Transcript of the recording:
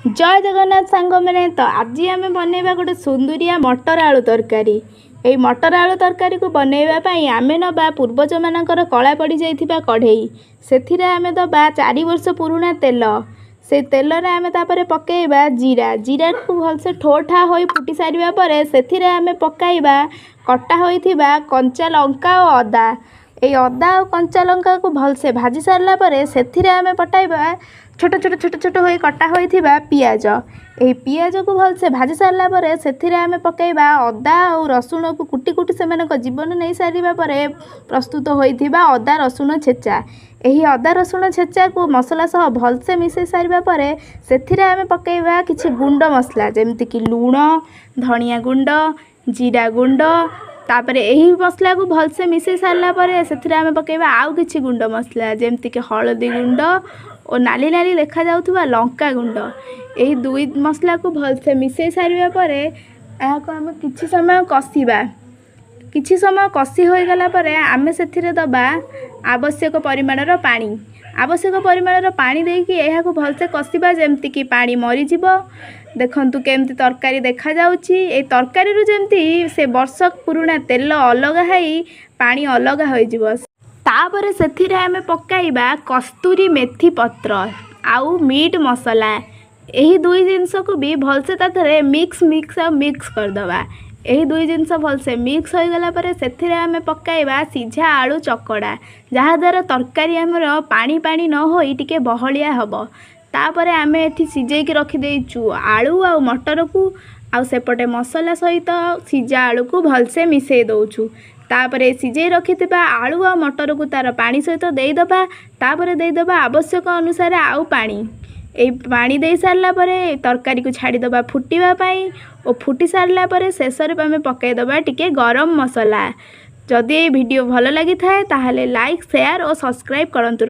जय जगन्नाथ सांग मैंने तो आज आम बनवा गोटे सुंदरिया मटर आलू तरकारी। ये मटर आलू तरकारी को बनवाई आम नवा पूर्वज मानकर कला पड़ जाइथिबा कढ़ई से आम दबा 4 वर्ष पुराना तेल से तेल आम तापर पकेबा जीरा जीरा को भलसे ठोठा हो फुटी सारिबा परे से आम पकाइबा कटा होइथिबा कंचा लंका और अदा। ये अदा और कंचा लंका को भलसे भाजी सारला परे से आम पटाइबा छोट छोट छोट छोट हो कटा होइथिबा पियाज। यही पियाज को भलसे भाजी सारला परे से आम पकाइबा अदा और रसुण को कुटी कुटी से जीवन नहीं सारिबा परे प्रस्तुत होइथिबा अदा रसुण छेचा। यही अदा रसुण छेचा को मसला सह भलसे मिसई सारिबा परे से आम पकाइबा किछि गुंड मसला जेमति कि लूण धनिया गुंड जीरा गुंड तापर यही मसला को भलसे मिसई सारला परे से आम पकाइबा आउ किछि गुंड मसला जेमति कि हळदी गुंड और नाली नाली देखा जाउथुबा लंका गुंड। यही दुई मसला को भलसे मिसई सारिबा परे को आम किछि समय कषिबा। किछि समय कषि हो गला परे आमे सेथिरे दबा आवश्यक परिमाणर पानी। आवश्यक परिमाणर पानी देकी एहा को भलसे कषिबा जेमति कि पानी मरी जिवो। देखंतु केमति तरकारी देखा जाउची। ए तरकारी रु जेमति से वर्ष पुराना तेल अलग है पानी अलग हो जिवो। तापर से आम पकाइबा कस्तूरी मेथी पत्र आउ मीट मसला। यही दुई जिनस को भी भलसे ताथरे मिक्स करदबा। यही दुई जिनस भलसे मिक्स हो गला परे से आम पकाइबा सीझा आलू चकड़ा जहाँद्वारा तरकारी आमर पानी पानी न हो टिके बहलिया हब। तापर आम एठी सिझेकी रखिदेचु आलू आ मटर को आ सेपटे मसला सहित सीझा आलू को भलसे मिसई दउछु। तापर सिझे रखिथिबा आलू आ मटर को तार पानी सहित देदबा। तापर देदबा आवश्यक अनुसार आउ पानी। ए पानी दे सारला परे तरकारी को छाड़ी दबा फुटिबा पाई और फुटी सारला परे शेष रे आमे पकाई दबा टिके गरम मसला। जदि ये वीडियो भल लगी थाए ताहले लाइक शेयर और सब्सक्राइब करंतु।